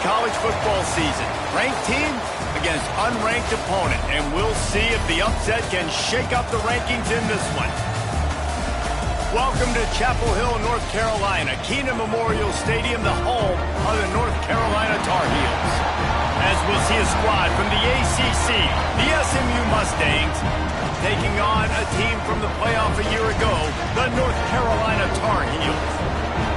college football season. Ranked team against unranked opponent, and we'll see if the upset can shake up the rankings in this one. Welcome to Chapel Hill, North Carolina, Keenan Memorial Stadium, the home of the North Carolina Tar Heels. As we'll see a squad from the ACC, the SMU Mustangs, taking on a team from the playoff a year ago, the North Carolina Tar Heels.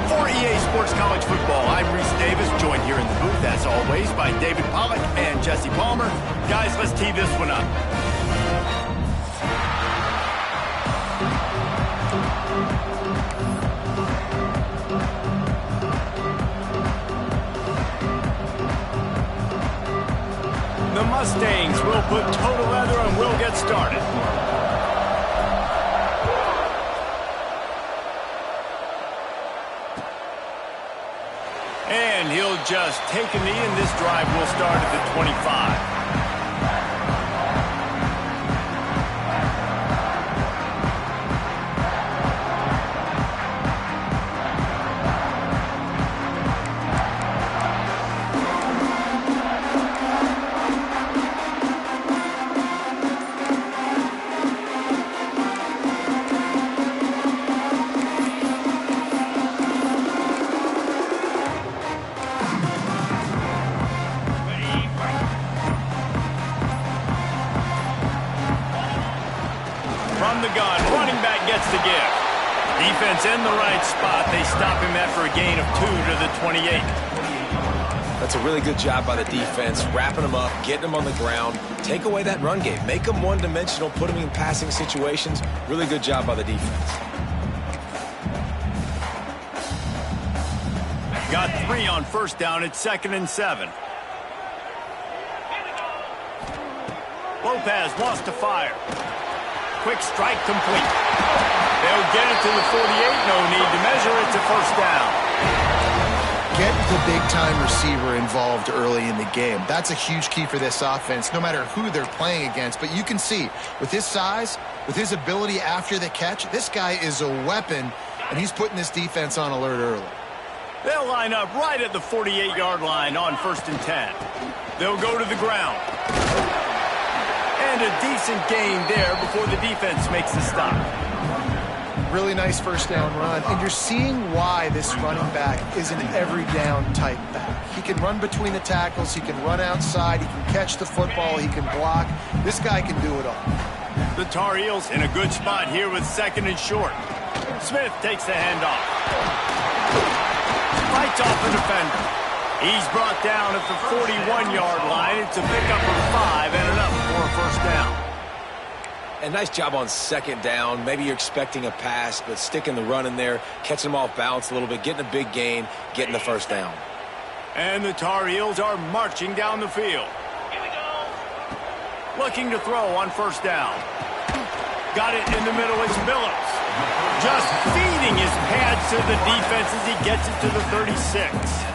For EA Sports College Football, I'm Reese Davis, joined here in the booth, as always, by David Pollack and Jesse Palmer. Guys, let's tee this one up. The Mustangs will put toe to leather and we'll get started. And he'll just take a knee, and this drive will start at the 25. From the gun, running back gets the give. Defense in the right spot. They stop him after a gain of 2 to the 28. That's a really good job by the defense, wrapping him up, getting him on the ground. Take away that run game. Make him one-dimensional, put him in passing situations. Really good job by the defense. Got 3 on first down. It's 2nd and 7. Lopez wants to fire. Quick strike complete. They'll get it to the 48. No need to measure it to first down. Get the big-time receiver involved early in the game. That's a huge key for this offense, no matter who they're playing against. But you can see, with his size, with his ability after the catch, this guy is a weapon, and he's putting this defense on alert early. They'll line up right at the 48-yard line on 1st and 10. They'll go to the ground. And a decent gain there before the defense makes the stop. Really nice first down run, and you're seeing why this running back is an every down type back. He can run between the tackles, he can run outside, he can catch the football, he can block. This guy can do it all. The Tar Heels in a good spot here with 2nd and short. Smith takes the handoff. Fights off the defender. He's brought down at the 41-yard line. It's a pickup of 5 and enough for a first down. And nice job on 2nd down. Maybe you're expecting a pass, but sticking the run in there, catching them off balance a little bit, getting a big gain, getting the first down. And the Tar Heels are marching down the field. Here we go. Looking to throw on first down. Got it in the middle. It's Billups. Just feeding his pads to the defense as he gets it to the 36.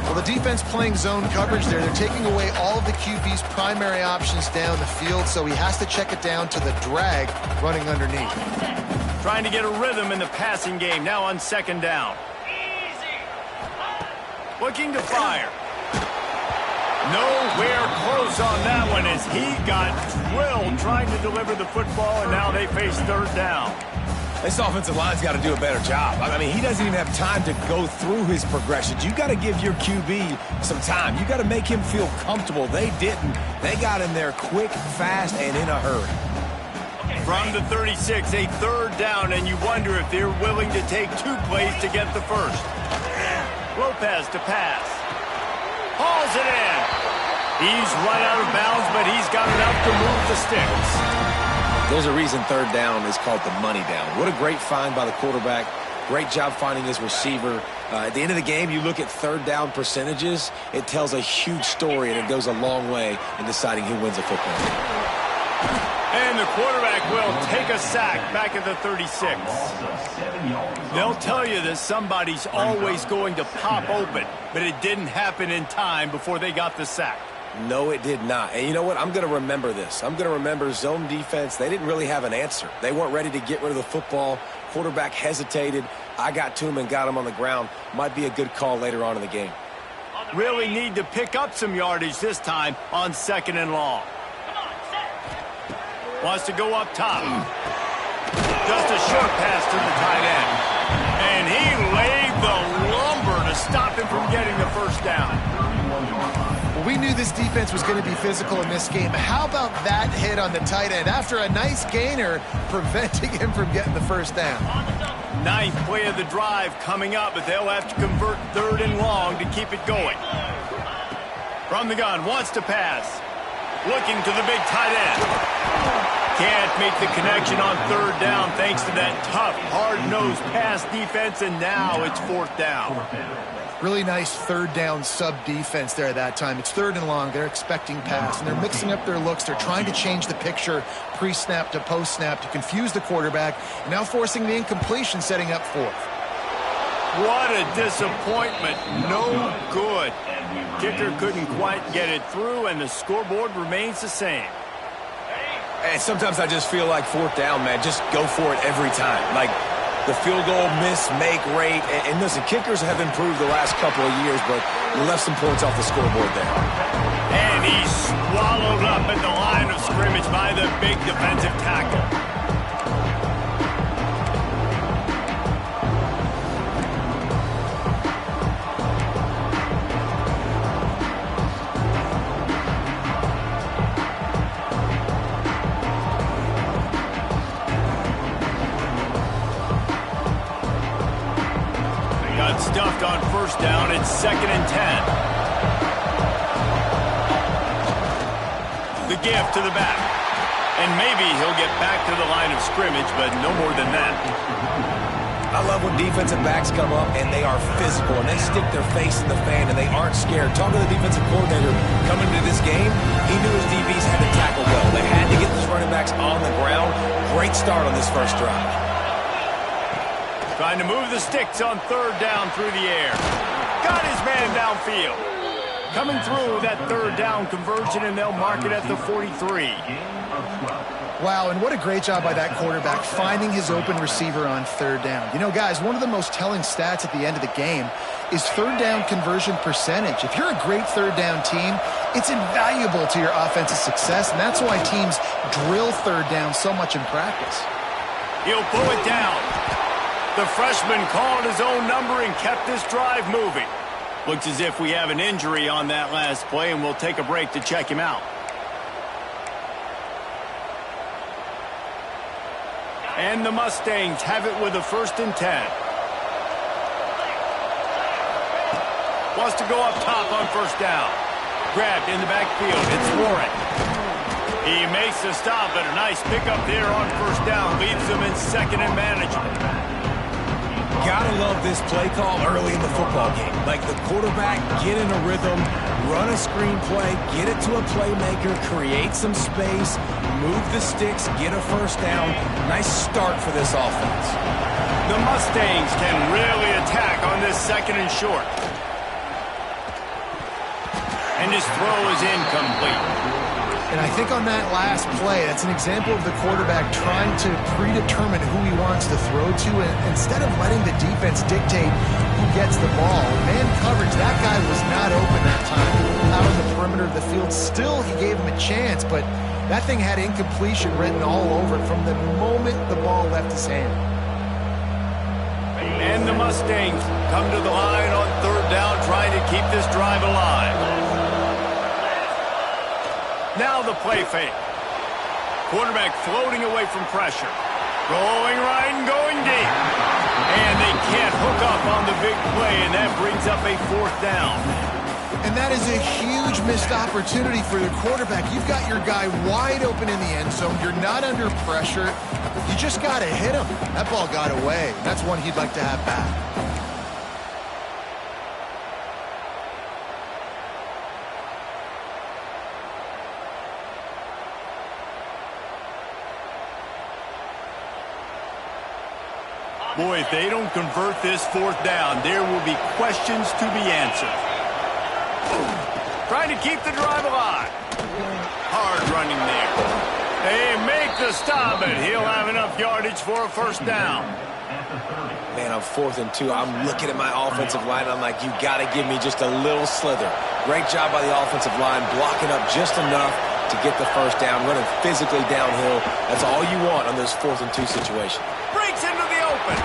Well, the defense playing zone coverage there. They're taking away all of the QB's primary options down the field, so he has to check it down to the drag running underneath. Trying to get a rhythm in the passing game now on 2nd down. Looking to fire. Nowhere close on that one as he got drilled trying to deliver the football, and now they face 3rd down. This offensive line's got to do a better job. I mean, he doesn't even have time to go through his progressions. You got to give your QB some time. You got to make him feel comfortable. They didn't. They got him there quick, fast, and in a hurry. From the 36, a 3rd down, and you wonder if they're willing to take 2 plays to get the first. Lopez to pass. Hauls it in. He's right out of bounds, but he's got enough to move the sticks. There's a reason 3rd down is called the money down. What a great find by the quarterback. Great job finding his receiver. At the end of the game, you look at 3rd down percentages. It tells a huge story, and it goes a long way in deciding who wins a football game. And the quarterback will take a sack back at the 36. They'll tell you that somebody's always going to pop open, but it didn't happen in time before they got the sack. No, it did not. And you know what? I'm going to remember this. I'm going to remember zone defense. They didn't really have an answer. They weren't ready to get rid of the football. Quarterback hesitated. I got to him and got him on the ground. Might be a good call later on in the game. really need to pick up some yardage this time on 2nd and long. Wants to go up top. Just a short pass to the tight end. And he laid the lumber to stop him from getting the first down. Well, we knew this defense was going to be physical in this game. How about that hit on the tight end after a nice gainer preventing him from getting the first down? 9th play of the drive coming up, but they'll have to convert 3rd and long to keep it going. From the gun, wants to pass. Looking to the big tight end. Can't make the connection on 3rd down thanks to that tough, hard-nosed pass defense, and now it's 4th down. Really nice 3rd down sub-defense there that time. It's 3rd and long. They're expecting pass, and they're mixing up their looks. They're trying to change the picture pre-snap to post-snap to confuse the quarterback, and now forcing the incompletion, setting up 4th. What a disappointment. No good. Kicker couldn't quite get it through, and the scoreboard remains the same. And sometimes I just feel like 4th down, man, just go for it every time. Like, the field goal miss-make rate. And listen, kickers have improved the last couple of years, but you left some points off the scoreboard there. And he's swallowed up at the line of scrimmage by the big defensive tackle. Stuffed on 1st down. It's 2nd and 10. The give to the back. And maybe he'll get back to the line of scrimmage, but no more than that. I love when defensive backs come up and they are physical and they stick their face in the fan and they aren't scared. Talking to the defensive coordinator coming into this game, he knew his DBs had to tackle well. They had to get these running backs on the ground. Great start on this first drive. Trying to move the sticks on 3rd down through the air. Got his man downfield. Coming through that 3rd down conversion, and they'll mark it at the 43. Wow, and what a great job by that quarterback finding his open receiver on 3rd down. You know, guys, one of the most telling stats at the end of the game is 3rd down conversion percentage. If you're a great 3rd down team, it's invaluable to your offensive success, and that's why teams drill 3rd down so much in practice. He'll pull it down. The freshman called his own number and kept this drive moving. Looks as if we have an injury on that last play, and we'll take a break to check him out. And the Mustangs have it with a 1st and 10. Wants to go up top on 1st down. Grabbed in the backfield. It's Warren. He makes the stop, but a nice pickup there on 1st down. Leaves them in 2nd and manageable. Gotta love this play call early in the football game. Like the quarterback, get in a rhythm, run a screen play, get it to a playmaker, create some space, move the sticks, get a 1st down. Nice start for this offense. The Mustangs can really attack on this 2nd and short. And his throw is incomplete. And I think on that last play, that's an example of the quarterback trying to predetermine who he wants to throw to, and instead of letting the defense dictate who gets the ball. Man coverage, that guy was not open that time out on the perimeter of the field. Still, he gave him a chance, but that thing had incompletion written all over it from the moment the ball left his hand. And the Mustangs come to the line on 3rd down, trying to keep this drive alive. Now the play fake. Quarterback floating away from pressure. Going right and going deep. And they can't hook up on the big play, and that brings up a 4th down. And that is a huge missed opportunity for the quarterback. You've got your guy wide open in the end zone. You're not under pressure. You just got to hit him. That ball got away. That's one he'd like to have back. Boy, if they don't convert this 4th down, there will be questions to be answered. Trying to keep the drive alive. Hard running there. They make the stop, and he'll have enough yardage for a 1st down. Man, I'm 4th and 2. I'm looking at my offensive line. I'm like, you got to give me just a little slither. Great job by the offensive line, blocking up just enough to get the first down, running physically downhill. That's all you want on those 4th and 2 situations. Breaks into the open.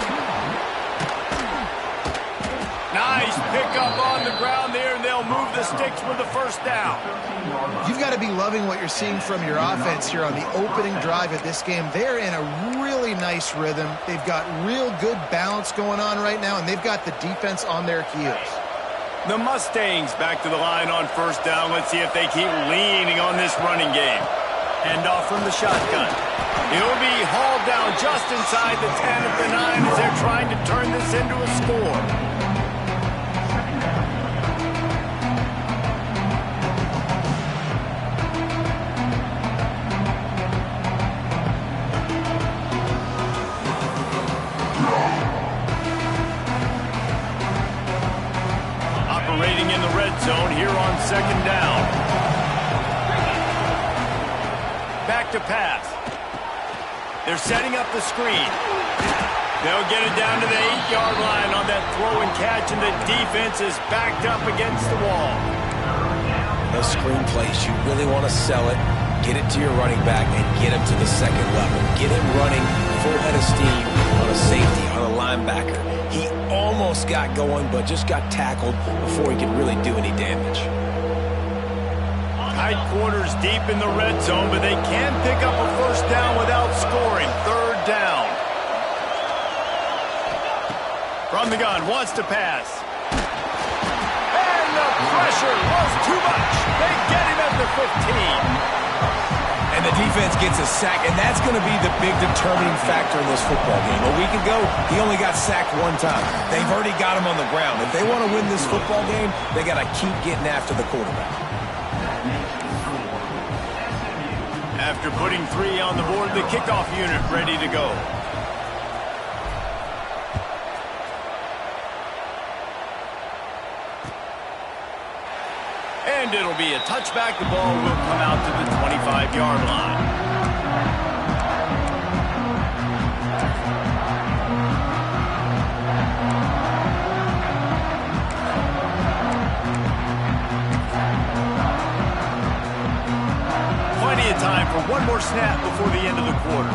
Nice pickup on the ground there, and they'll move the sticks with the first down. You've got to be loving what you're seeing from your offense here on the opening drive of this game. They're in a really nice rhythm. They've got real good balance going on right now, and they've got the defense on their heels. The Mustangs back to the line on first down. Let's see if they keep leaning on this running game. Hand off from the shotgun. He'll be hauled down just inside the 10 at the 9 as they're trying to turn this into a score. Operating in the red zone here on second down. Back to pass. They're setting up the screen. They'll get it down to the 8-yard line on that throw and catch, and the defense is backed up against the wall. Those screen plays, you really want to sell it, get it to your running back, and get him to the second level. Get him running full head of steam on a safety, on a linebacker. He almost got going, but just got tackled before he could really do any damage. Tight quarters deep in the red zone, but they can pick up a first down without scoring. Third down. From the gun, wants to pass. And the pressure was too much. They get him at the 15. And the defense gets a sack, and that's going to be the big determining factor in this football game. A week ago, he only got sacked one time. They've already got him on the ground. If they want to win this football game, they got to keep getting after the quarterback. After putting 3 on the board, the kickoff unit ready to go. And it'll be a touchback. The ball will come out to the 25-yard line. Plenty of time for one more snap before the end of the quarter.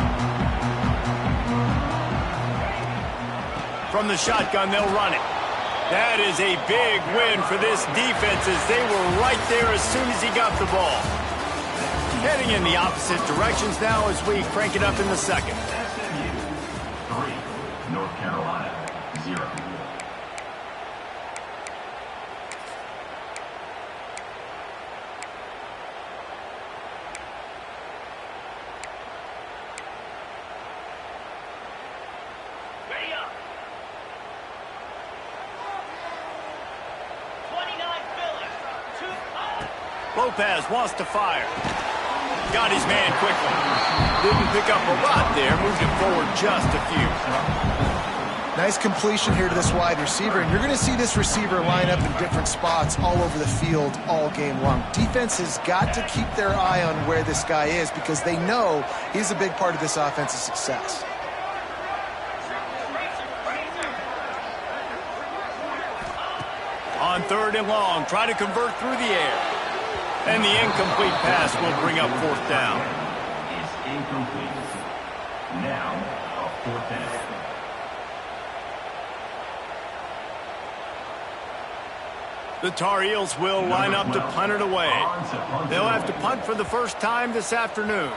From the shotgun, they'll run it. That is a big win for this defense as they were right there as soon as he got the ball. Heading in the opposite directions now as we crank it up in the second. SMU 3, North Carolina 0. Lopez wants to fire. Got his man quickly. Didn't pick up a lot there. Moved it forward just a few. Nice completion here to this wide receiver, and you're going to see this receiver line up in different spots all over the field all game long. Defense has got to keep their eye on where this guy is because they know he's a big part of this offensive success. On third and long, try to convert through the air. And the incomplete pass will bring up fourth down. Is incomplete. Now, a fourth down. The Tar Heels will line up to punt it away. They'll have to punt for the first time this afternoon.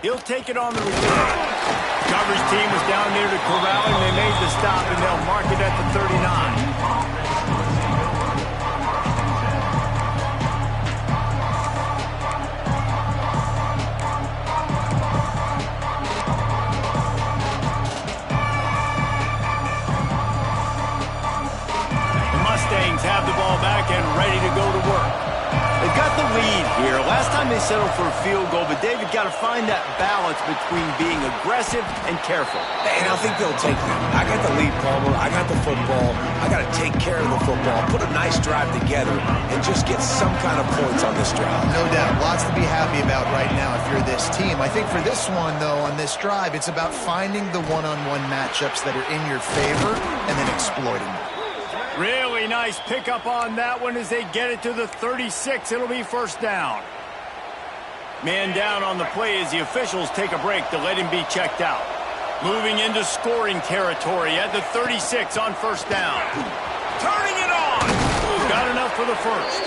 He'll take it on the return. Coverage team was down there to corral him. They made the stop, and they'll mark it at the 39. The Mustangs have the ball back and ready to go to work. They've got the lead here. Last time they they settle for a field goal, but David got to find that balance between being aggressive and careful. And I think they'll take that. I got the lead, Palmer. I got the football. I got to take care of the football, put a nice drive together, and just get some kind of points on this drive. No doubt. Lots to be happy about right now if you're this team. I think for this one, though, on this drive, it's about finding the one-on-one matchups that are in your favor and then exploiting them. Really nice pickup on that one as they get it to the 36. It'll be first down. Man down on the play as the officials take a break to let him be checked out. Moving into scoring territory at the 36 on first down. Turning it on. Got enough for the first.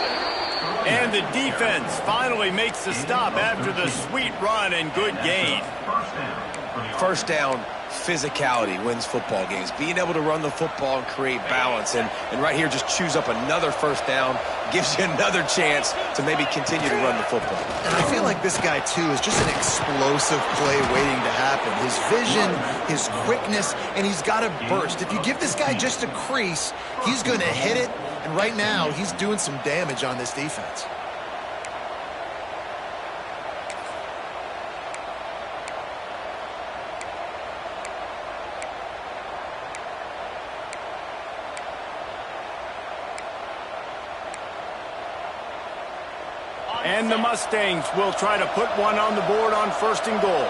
And the defense finally makes the stop after the sweet run and good gain. First down, physicality wins football games. Being able to run the football and create balance. And right here, just choose up another first down. Gives you another chance to maybe continue to run the football. And I feel like this guy, too, is just an explosive play waiting to happen. His vision, his quickness, and he's got a burst. If you give this guy just a crease, he's going to hit it. And right now, he's doing some damage on this defense. And the Mustangs will try to put one on the board on first and goal.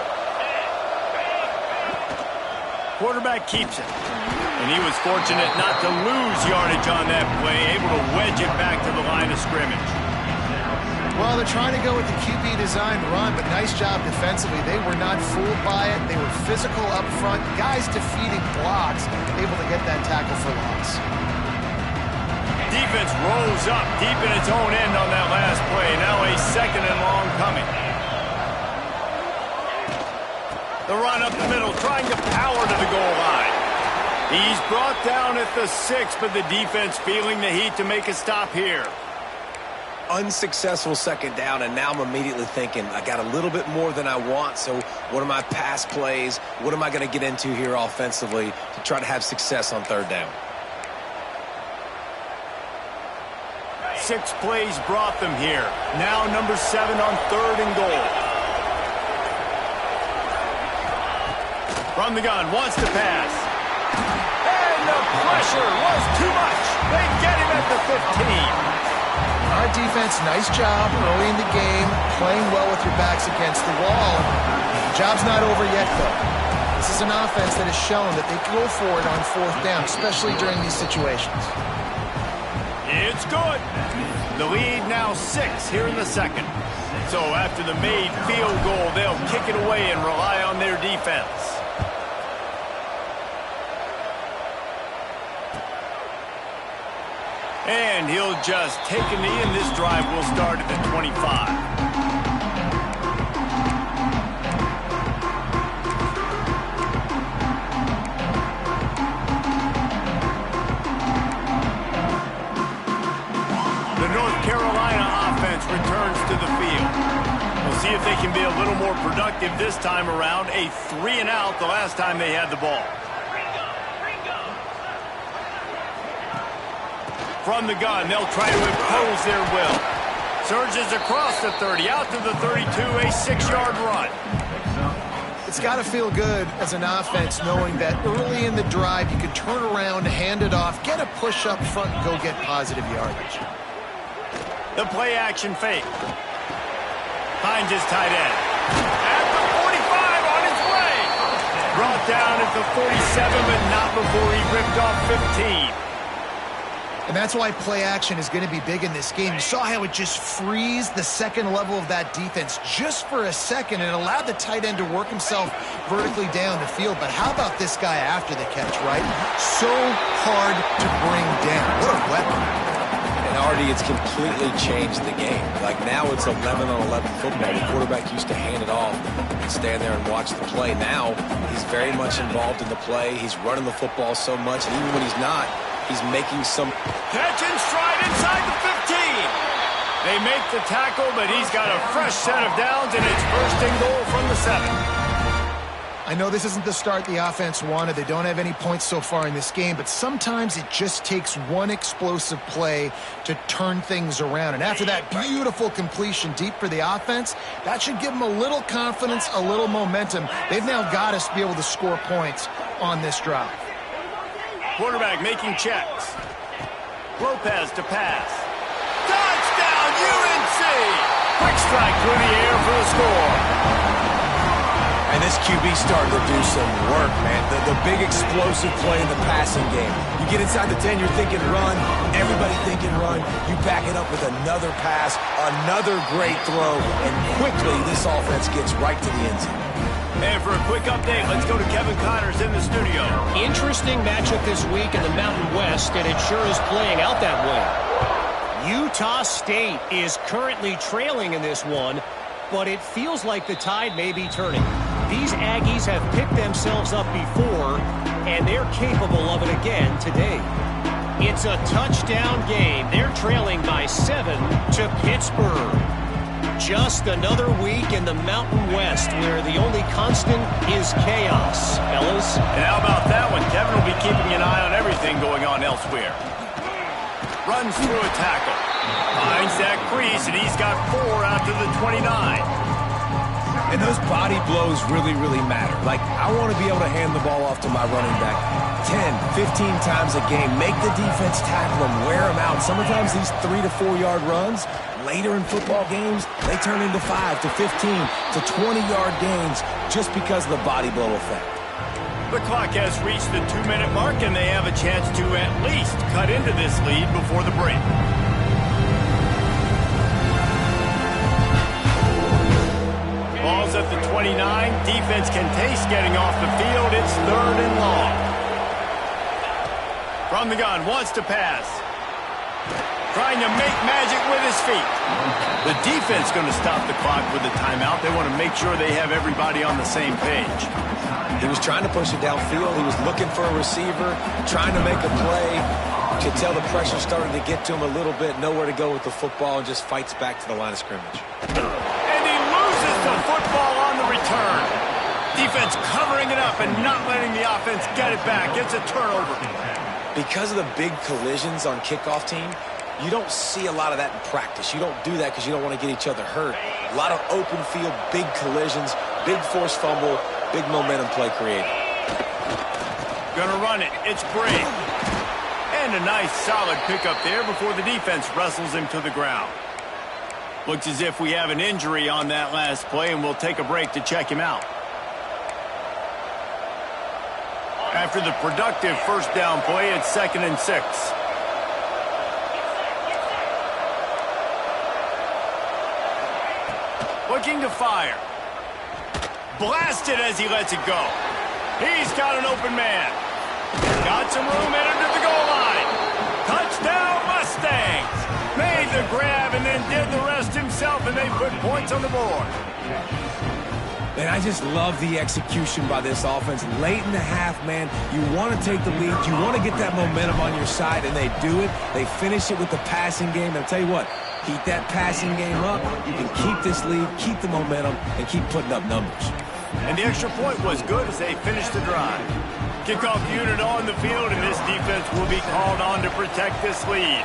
Quarterback keeps it. And he was fortunate not to lose yardage on that play, able to wedge it back to the line of scrimmage. Well, they're trying to go with the QB design run, but nice job defensively. They were not fooled by it. They were physical up front. Guys defeating blocks, able to get that tackle for loss. Defense rolls up deep in its own end on that last play. Now a second and long coming. The run up the middle, trying to power to the goal line. He's brought down at the 6, but the defense feeling the heat to make a stop here. Unsuccessful second down, and now I'm immediately thinking, I got a little bit more than I want, so what are my pass plays? What am I going to get into here offensively to try to have success on third down? 6 plays brought them here. Now number 7 on third and goal. From the gun, wants to pass. And the pressure was too much. They get him at the 15. Our defense, nice job early in the game, playing well with your backs against the wall. The job's not over yet, though. This is an offense that has shown that they can go for it on fourth down, especially during these situations. It's good. The lead now 6 here in the second. So after the made field goal, they'll kick it away and rely on their defense. And he'll just take a knee, and this drive will start at the 25. Returns to the field. We'll see if they can be a little more productive this time around. A 3-and-out the last time they had the ball. From the gun, they'll try to impose their will. Surges across the 30, out to the 32, a 6-yard run. It's got to feel good as an offense knowing that early in the drive you could turn around, hand it off, get a push up front, and go get positive yardage. The play-action fake. Finds his tight end. At the 45 on his way. Brought down at the 47, but not before he ripped off 15. And that's why play action is going to be big in this game. You saw how it just frees the second level of that defense just for a second and allowed the tight end to work himself vertically down the field. But how about this guy after the catch, right? So hard to bring down. What a weapon. And Artie, it's completely changed the game. Like now it's 11-on-11 football. The quarterback used to hand it off and stand there and watch the play. Now he's very much involved in the play. He's running the football so much, and even when he's not, he's making some... Catch and stride inside the 15. They make the tackle, but he's got a fresh set of downs, and it's first and goal from the 7. I know this isn't the start the offense wanted. They don't have any points so far in this game, but sometimes it just takes one explosive play to turn things around. And after that beautiful completion deep for the offense, that should give them a little confidence, a little momentum. They've now got us to be able to score points on this drive. Quarterback making checks. Lopez to pass. Touchdown, UNC! Quick strike through the air for the score. And this QB starting to do some work, man. The big explosive play in the passing game. You get inside the 10, you're thinking run. Everybody thinking run. You back it up with another pass, another great throw, and quickly this offense gets right to the end zone. And for a quick update, let's go to Kevin Connors in the studio. Interesting matchup this week in the Mountain West, and it sure is playing out that way. Utah State is currently trailing in this one, but it feels like the tide may be turning. These Aggies have picked themselves up before, and they're capable of it again today. It's a touchdown game. They're trailing by 7 to Pittsburgh. Just another week in the Mountain West where the only constant is chaos, fellas. And how about that one? Kevin will be keeping an eye on everything going on elsewhere. Runs through a tackle. Finds that crease, and he's got 4 after the 29. And those body blows really, really matter. Like, I want to be able to hand the ball off to my running back 10, 15 times a game. Make the defense tackle them, wear them out. Sometimes these 3 to 4 yard runs, later in football games, they turn into 5 to 15 to 20-yard gains just because of the body blow effect. The clock has reached the 2-minute mark, and they have a chance to at least cut into this lead before the break. Ball's at the 29. Defense can taste getting off the field. It's 3rd and long. From the gun, wants to pass. Trying to make magic with his feet. The defense going to stop the clock with a timeout. They want to make sure they have everybody on the same page. He was trying to push it downfield. He was looking for a receiver, trying to make a play. You could tell the pressure started to get to him a little bit. Nowhere to go with the football, and just fights back to the line of scrimmage. And he loses the football on the return. Defense covering it up and not letting the offense get it back. It's a turnover. Because of the big collisions on kickoff team, you don't see a lot of that in practice. You don't do that because you don't want to get each other hurt. A lot of open field, big collisions, big forced fumble, big momentum play created. Gonna run it. It's Bray. And a nice solid pickup there before the defense wrestles him to the ground. Looks as if we have an injury on that last play, and we'll take a break to check him out. After the productive first down play, it's 2nd and 6. Looking to fire. Blasted as he lets it go. He's got an open man. Got some room, entered to the goal line. Touchdown Mustangs. Made the grab and then did the rest himself, and they put points on the board. And I just love the execution by this offense. Late in the half, man, you want to take the lead. You want to get that momentum on your side, and they do it. They finish it with the passing game. And I'll tell you what, keep that passing game up. You can keep this lead, keep the momentum, and keep putting up numbers. And the extra point was good as they finished the drive. Kickoff unit on the field, and this defense will be called on to protect this lead.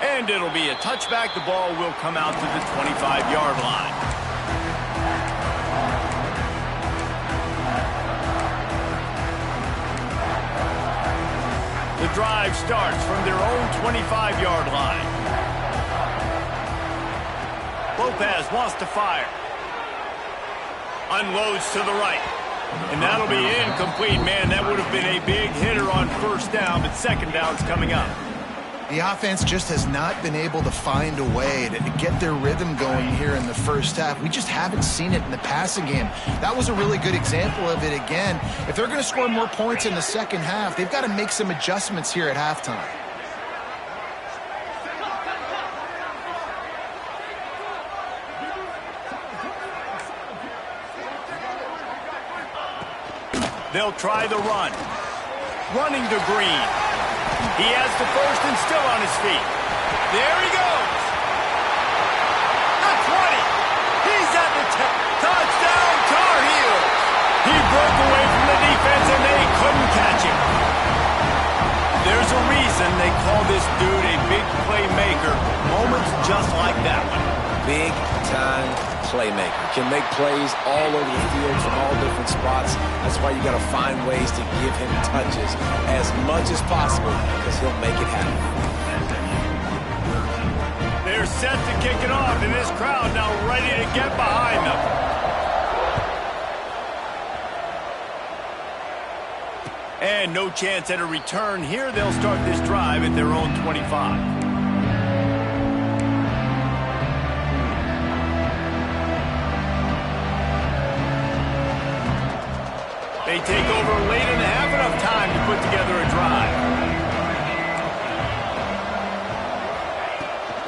And it'll be a touchback. The ball will come out to the 25-yard line. The drive starts from their own 25-yard line. Lopez wants to fire. Unloads to the right. And that'll be incomplete. Man, that would have been a big hitter on first down, but second down's coming up. The offense just has not been able to find a way to get their rhythm going here in the first half. We just haven't seen it in the passing game. That was a really good example of it again. If they're going to score more points in the second half, they've got to make some adjustments here at halftime. They'll try the run. Running to Green. He has the first and still on his feet. There he goes. broke away from the defense, and they couldn't catch him. There's a reason they call this dude a big playmaker. Moments just like that one. Big-time playmaker. Can make plays all over the field from all different spots. That's why you got to find ways to give him touches as much as possible because he'll make it happen. They're set to kick it off, and this crowd now ready to get behind them. And no chance at a return here. They'll start this drive at their own 25. They take over late and have enough time to put together a drive.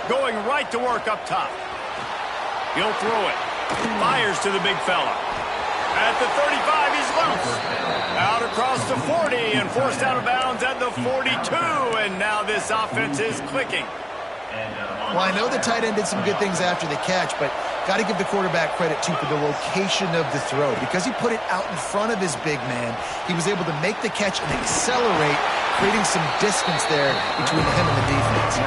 Going right to work up top. He'll throw it. Fires to the big fella. At the 35, he's loose. Out across the 40 and forced out of bounds at the 42. And now this offense is clicking. Well, I know the tight end did some good things after the catch, but got to give the quarterback credit, too, for the location of the throw. Because he put it out in front of his big man, he was able to make the catch and accelerate, creating some distance there between him and the defense.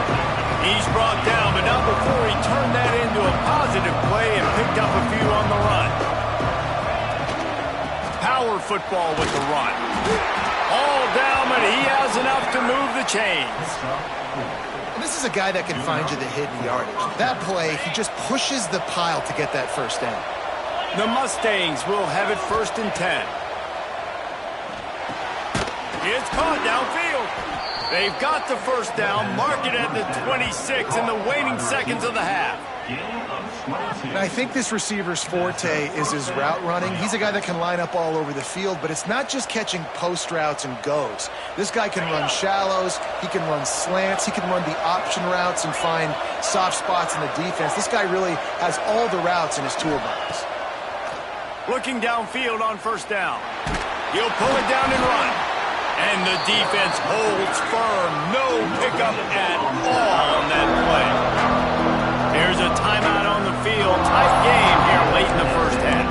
He's brought down, but not before he turned that into a positive play and picked up a few on the run. Power football with the run. All down, but he has enough to move the chains. This is a guy that can find you the hidden yardage. That play, he just pushes the pile to get that first down. The Mustangs will have it 1st and 10. It's caught downfield. They've got the first down, mark it at the 26 in the waning seconds of the half. And I think this receiver's forte is his route running. He's a guy that can line up all over the field, but it's not just catching post routes and goes. This guy can run shallows, he can run slants, he can run the option routes and find soft spots in the defense. This guy really has all the routes in his toolbox. Looking downfield on first down. He'll pull it down and run. And the defense holds firm. No pickup at all on that play. There's a timeout on the field. Tight game here late in the first half.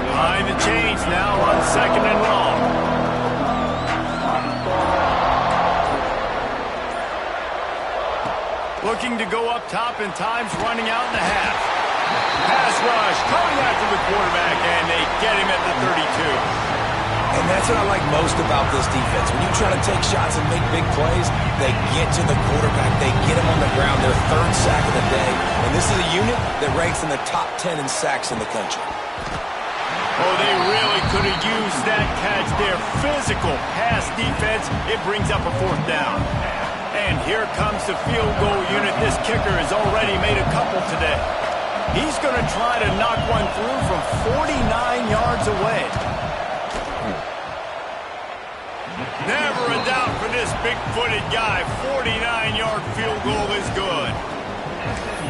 Behind the chains now on 2nd and long. Looking to go up top, and time's running out in the half. Pass rush, coming after the quarterback, and they get him at the 32. And that's what I like most about this defense. When you try to take shots and make big plays, they get to the quarterback. They get him on the ground, their 3rd sack of the day. And this is a unit that ranks in the top 10 in sacks in the country. Oh, they really could have used that catch there. Physical pass defense. It brings up a 4th down. And here comes the field goal unit. This kicker has already made a couple today. He's going to try to knock one through from 49 yards away. Never a doubt for this big-footed guy. 49-yard field goal is good.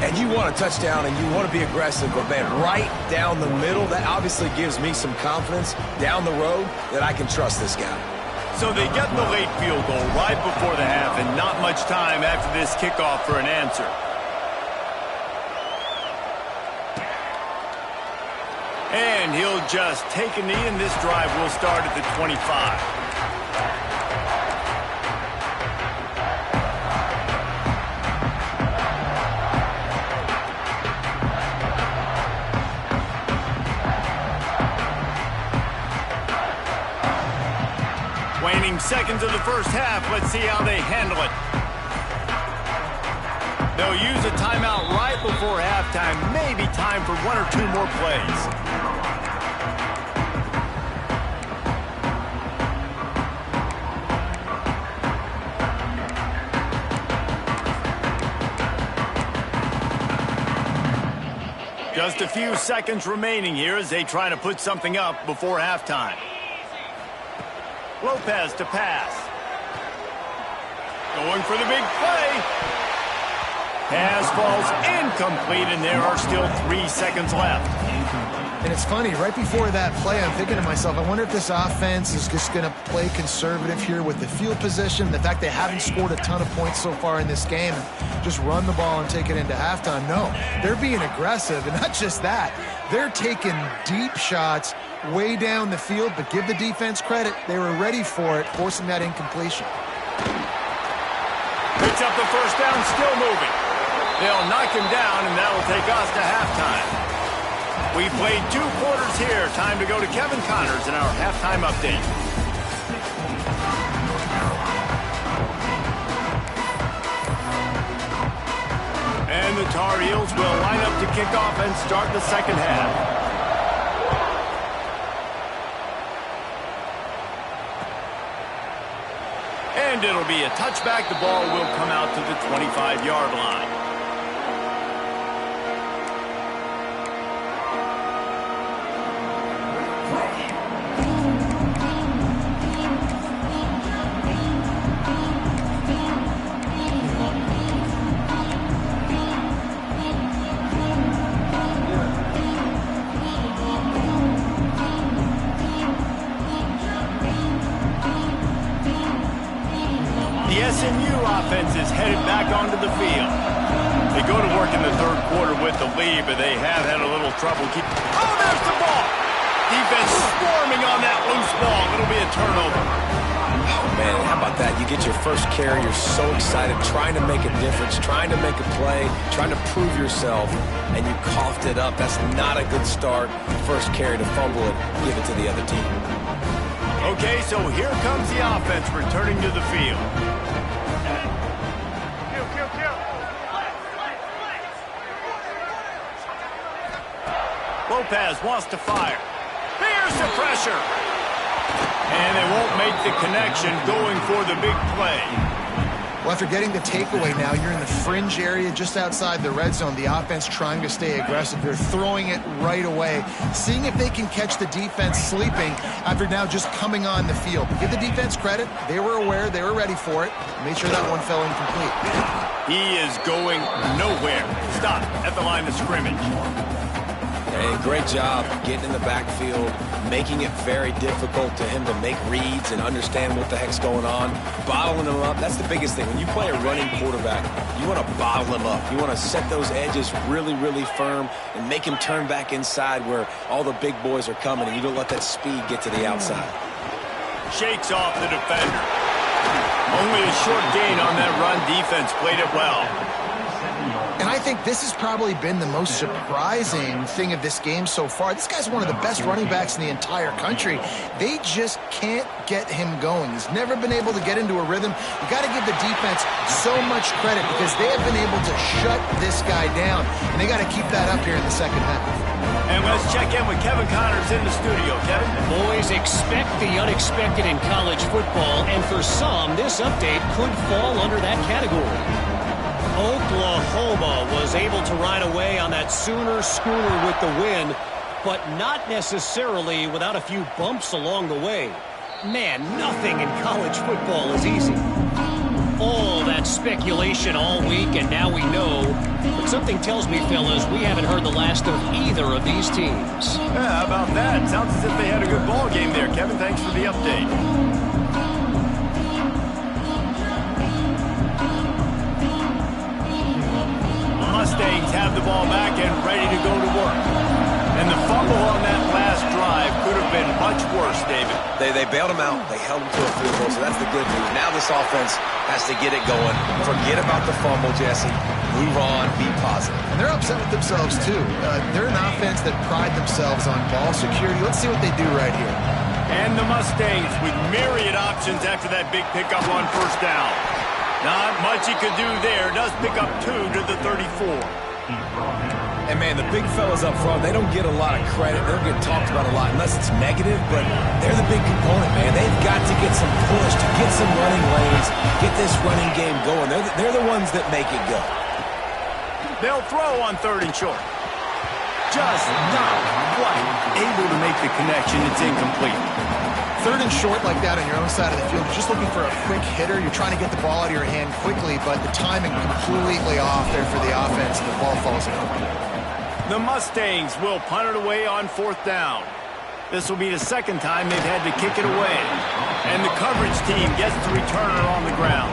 And you want a touchdown and you want to be aggressive, but man, right down the middle, that obviously gives me some confidence down the road that I can trust this guy. So they get the late field goal right before the half and not much time after this kickoff for an answer. And he'll just take a knee, and this drive will start at the 25. Waning seconds of the first half. Let's see how they handle it. They'll use a timeout right before halftime. Maybe time for 1 or 2 more plays. Just a few seconds remaining here as they try to put something up before halftime. Lopez to pass. Going for the big play. Pass falls incomplete, and there are still 3 seconds left. And it's funny, right before that play, I'm thinking to myself, I wonder if this offense is just going to play conservative here with the field position, the fact they haven't scored a ton of points so far in this game, and just run the ball and take it into halftime. No, they're being aggressive, and not just that. They're taking deep shots way down the field, but give the defense credit. They were ready for it, forcing that incompletion. Picks up the first down, still moving. They'll knock him down, and that'll take us to halftime. We played 2 quarters here. Time to go to Kevin Connors in our halftime update. And the Tar Heels will line up to kick off and start the second half. And it'll be a touchback. The ball will come out to the 25-yard line. The SMU offense is headed back onto the field. They go to work in the third quarter with the lead, but they have had a little trouble. Oh, there's the ball! Defense swarming on that loose ball. It'll be a turnover. Oh, man, how about that? You get your first carry. You're so excited, trying to make a difference, trying to make a play, trying to prove yourself, and you coughed it up. That's not a good start. First carry to fumble it, give it to the other team. Okay, so here comes the offense returning to the field. Lopez wants to fire. Here's the pressure. And they won't make the connection going for the big play. Well, after getting the takeaway now, you're in the fringe area just outside the red zone. The offense trying to stay aggressive. They're throwing it right away, seeing if they can catch the defense sleeping after now just coming on the field. Give the defense credit. They were aware. They were ready for it. Made sure that one fell incomplete. He is going nowhere. Stop at the line of scrimmage. Hey, great job getting in the backfield, making it very difficult to him to make reads and understand what the heck's going on, bottling him up. That's the biggest thing. When you play a running quarterback, you want to bottle him up. You want to set those edges really, really firm and make him turn back inside where all the big boys are coming, and you don't let that speed get to the outside. Shakes off the defender. Only a short gain on that run. Defense played it well. And I think this has probably been the most surprising thing of this game so far. This guy's one of the best running backs in the entire country. They just can't get him going. He's never been able to get into a rhythm. You got to give the defense so much credit because they have been able to shut this guy down. And they got to keep that up here in the second half. And let's check in with Kevin Connors in the studio. Kevin? Boys, expect the unexpected in college football, and for some, this update could fall under that category. Oklahoma was able to ride away on that Sooner schooner with the win, but not necessarily without a few bumps along the way. Man, nothing in college football is easy. All that speculation all week, and now we know. But something tells me, fellas, we haven't heard the last of either of these teams. Yeah, how about that? Sounds as if they had a good ball game there. Kevin, thanks for the update. Mustangs have the ball back and ready to go to work. And the fumble on that last drive could have been much worse, David. They bailed him out. They held him to a field goal, so that's the good news. Now this offense has to get it going. Forget about the fumble, Jesse. Move on. Be positive. And they're upset with themselves, too. They're an offense that pride themselves on ball security. Let's see what they do right here. And the Mustangs with myriad options after that big pickup on first down. Not much he could do there. Does pick up 2 to the 34. And, man, the big fellas up front, they don't get a lot of credit. They don't get talked about a lot unless it's negative, but they're the big component, man. They've got to get some push, to get some running lanes, get this running game going. They're the ones that make it go. They'll throw on 3rd and short. Just not quite able to make the connection. It's incomplete. 3rd and short like that on your own side of the field, you're just looking for a quick hitter. You're trying to get the ball out of your hand quickly, but the timing completely off there for the offense, and the ball falls incomplete. The Mustangs will punt it away on 4th down. This will be the second time they've had to kick it away. And the coverage team gets to return it on the ground.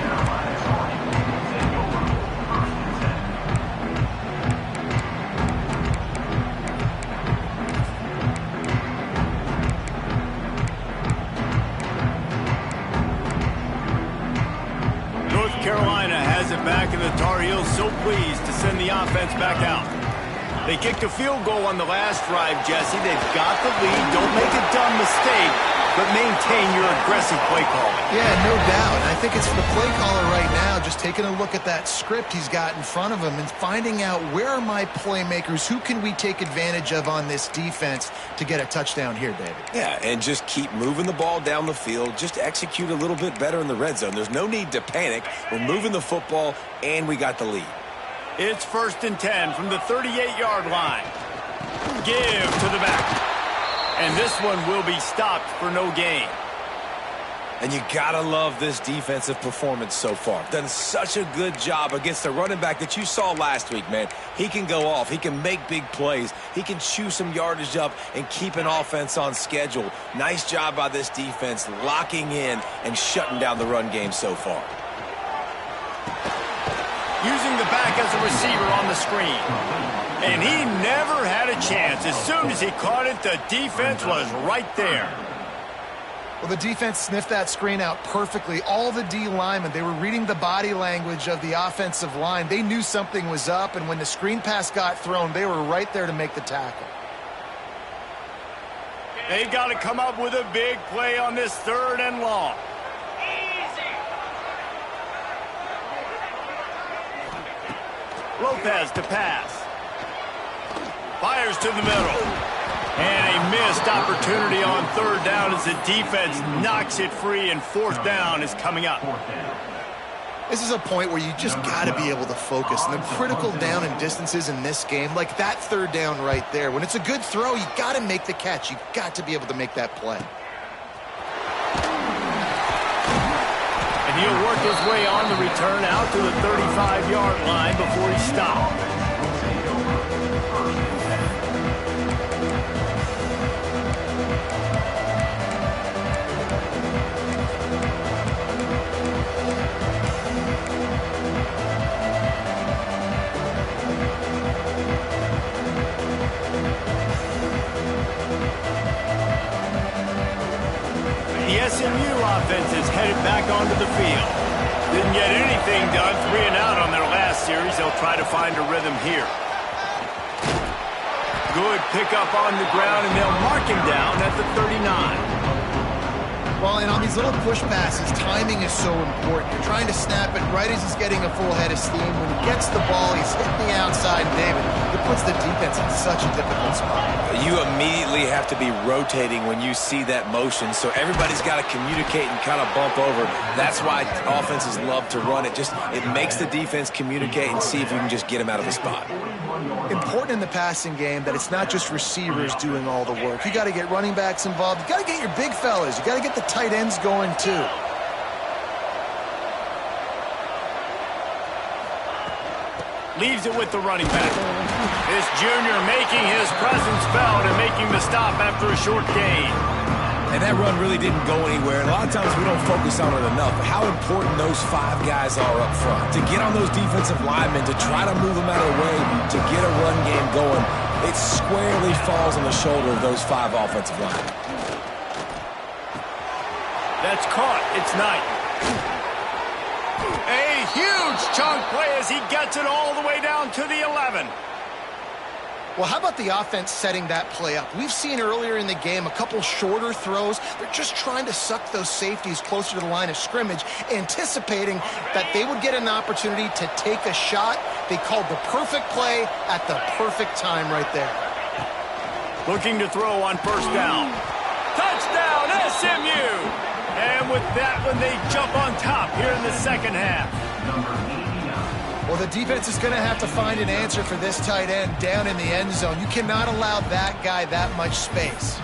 North Carolina has it back, and the Tar Heels so pleased to send the offense back out. They kicked a field goal on the last drive, Jesse. They've got the lead. Don't make a dumb mistake, but maintain your aggressive play calling. Yeah, no doubt. And I think it's the play caller right now just taking a look at that script he's got in front of him and finding out, where are my playmakers? Who can we take advantage of on this defense to get a touchdown here, David? Yeah, and just keep moving the ball down the field. Just execute a little bit better in the red zone. There's no need to panic. We're moving the football, and we got the lead. It's 1st and 10 from the 38-yard line. Give to the back. And this one will be stopped for no gain. And you gotta love this defensive performance so far. Done such a good job against the running back that you saw last week, man. He can go off. He can make big plays. He can chew some yardage up and keep an offense on schedule. Nice job by this defense locking in and shutting down the run game so far. Using the back as a receiver on the screen. And he never had a chance. As soon as he caught it, the defense was right there. Well, the defense sniffed that screen out perfectly. All the D linemen, they were reading the body language of the offensive line. They knew something was up, and when the screen pass got thrown, they were right there to make the tackle. They've got to come up with a big play on this 3rd and long. Lopez to pass. Fires to the middle. And a missed opportunity on 3rd down as the defense knocks it free, and 4th down is coming up. This is a point where you just got to be able to focus. And the critical down and distances in this game, like that 3rd down right there, when it's a good throw, you got to make the catch. You got to be able to make that play. And he'll work his way on the return out to the 35-yard line before he stopped. The SMU offense is headed back onto the field. Didn't get anything done, 3 and out on their last series. They'll try to find a rhythm here. Good pickup on the ground, and they'll mark him down at the 39. Well, and on these little push passes, timing is so important. You're trying to snap it right as he's getting a full head of steam. When he gets the ball, he's hitting the outside, David. It puts the defense in such a difficult spot. You immediately have to be rotating when you see that motion, so everybody's got to communicate and kind of bump over. That's why offenses love to run it. It makes the defense communicate and see if you can just get him out of the spot. Important in the passing game that it's not just receivers doing all the work. You got to get running backs involved. You got to get your big fellas. You got to get the tight ends going too. Leaves it with the running back. This junior making his presence felt and making the stop after a short gain. And that run really didn't go anywhere. And a lot of times we don't focus on it enough. But how important those 5 guys are up front. To get on those defensive linemen, to try to move them out of the way, to get a run game going, it squarely falls on the shoulder of those 5 offensive linemen. That's caught. It's Knight. A huge chunk play as he gets it all the way down to the 11. Well, how about the offense setting that play up? We've seen earlier in the game a couple shorter throws. They're just trying to suck those safeties closer to the line of scrimmage, anticipating that they would get an opportunity to take a shot. They called the perfect play at the perfect time right there. Looking to throw on 1st down. Touchdown, SMU! And with that one, they jump on top here in the second half. Well, the defense is going to have to find an answer for this tight end down in the end zone. You cannot allow that guy that much space.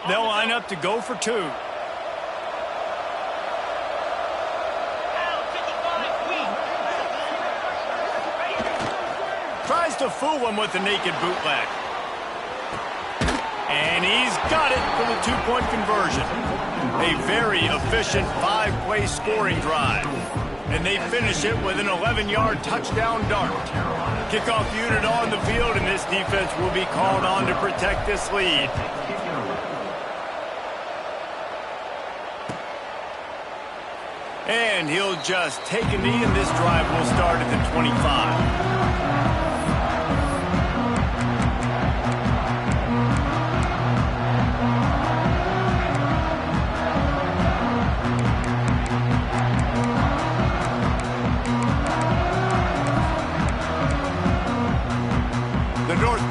They'll line up to go for two. Tries to fool him with the naked bootleg. And he's got it for the two-point conversion. A very efficient five-play scoring drive. And they finish it with an 11-yard touchdown dart. Kickoff unit on the field, and this defense will be called on to protect this lead. And he'll just take a knee, and this drive will start at the 25.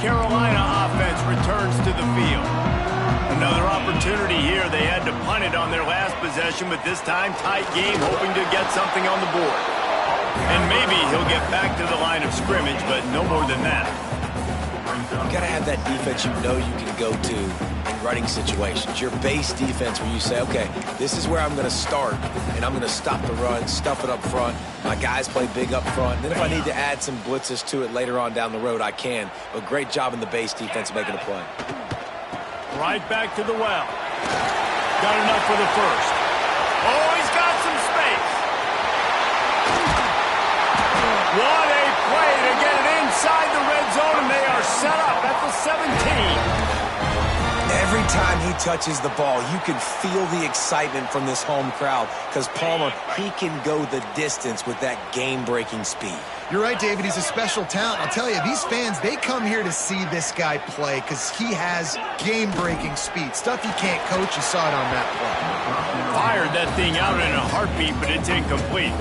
Carolina offense returns to the field. Another opportunity here. They had to punt it on their last possession, but this time tight game, hoping to get something on the board. And maybe he'll get back to the line of scrimmage, but no more than that. You got to have that defense you know you can go to in running situations. Your base defense where you say, okay, this is where I'm going to start, and I'm going to stop the run, stuff it up front. My guys play big up front. Then if I need to add some blitzes to it later on down the road, I can. But great job in the base defense making a play. Right back to the well. Got enough for the first. Oh, he's got some space. What a play to get it inside the red zone, and they are set up at the 17. Every time he touches the ball, you can feel the excitement from this home crowd because Palmer, he can go the distance with that game-breaking speed. You're right, David. He's a special talent. I'll tell you, these fans, they come here to see this guy play because he has game-breaking speed. Stuff you can't coach. You saw it on that play. Fired that thing out in a heartbeat, but it's incomplete.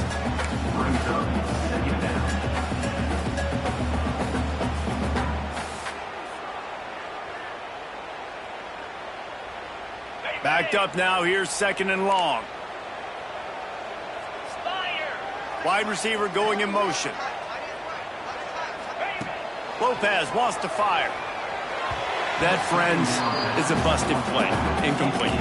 Backed up now. Here's second and long. Wide receiver going in motion. Lopez wants to fire. That, friends, is a busted play. Incomplete.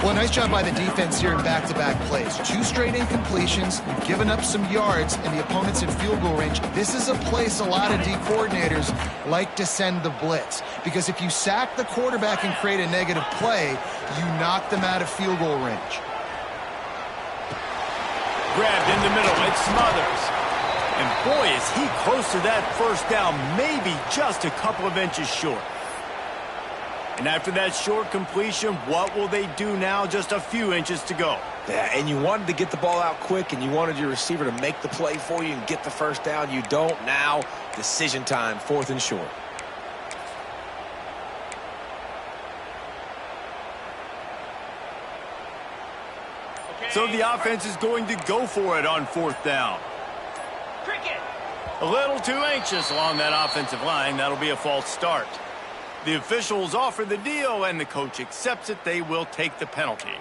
Well, nice job by the defense here in back-to-back plays. 2 straight incompletions, giving up some yards, and the opponent's in field goal range. This is a place a lot of D coordinators like to send the blitz, because if you sack the quarterback and create a negative play, you knock them out of field goal range. Grabbed in the middle, it Smothers. And boy, is he close to that first down, maybe just a couple of inches short. And after that short completion, what will they do now? Just a few inches to go. Yeah, and you wanted to get the ball out quick, and you wanted your receiver to make the play for you and get the first down. You don't now. Decision time, 4th and short. So the offense is going to go for it on 4th down. A little too anxious along that offensive line. That'll be a false start. The officials offer the deal, and the coach accepts it. They will take the penalty.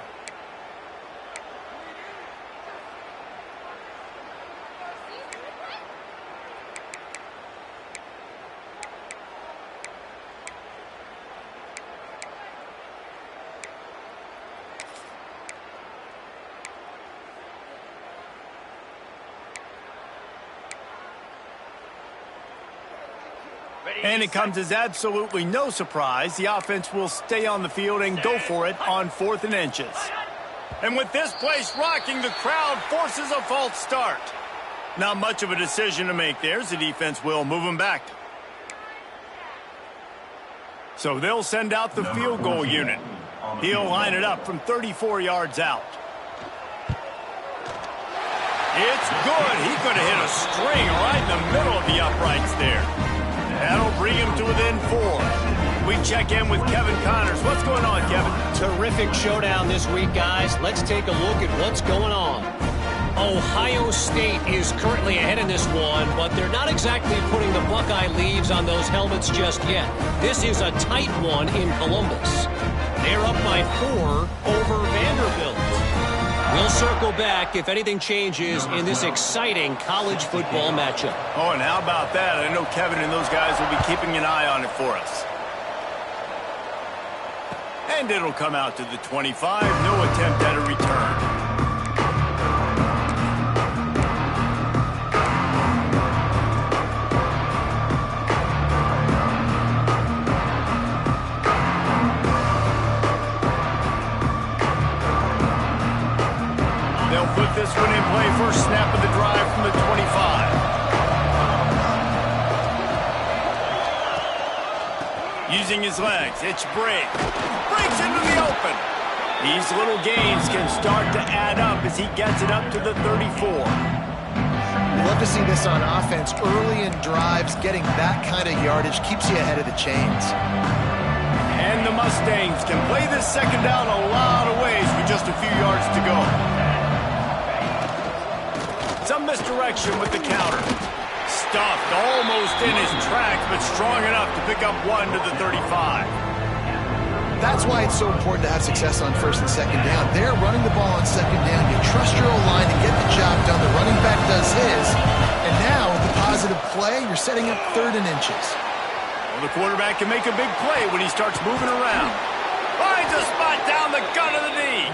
And it comes as absolutely no surprise. The offense will stay on the field and go for it on 4th and inches. And with this place rocking, the crowd forces a false start. Not much of a decision to make there. The defense will move them back. So they'll send out the field goal unit. He'll line it up from 34 yards out. It's good. He could have hit a string right in the middle of the uprights there. That'll bring him to within 4. We check in with Kevin Connors. What's going on, Kevin? Terrific showdown this week, guys. Let's take a look at what's going on. Ohio State is currently ahead in this one, but they're not exactly putting the Buckeye leaves on those helmets just yet. This is a tight one in Columbus. They're up by 4 over Vanderbilt. We'll circle back if anything changes in this exciting college football matchup. Oh, and how about that? I know Kevin and those guys will be keeping an eye on it for us. And it'll come out to the 25. No attempt at a return. They'll put this one in play. First snap of the drive from the 25. Using his legs, it's break. Breaks into the open. These little gains can start to add up as he gets it up to the 34. We love to see this on offense. Early in drives, getting that kind of yardage keeps you ahead of the chains. And the Mustangs can play this second down a lot of ways with just a few yards to go. Some misdirection with the counter. Stuffed almost in his tracks, but strong enough to pick up one to the 35. That's why it's so important to have success on first and second down. They're running the ball on second down. You trust your O-line to get the job done. The running back does his. And now, with the positive play, you're setting up 3rd and inches. Well, the quarterback can make a big play when he starts moving around. Finds a spot down the gut of the knee.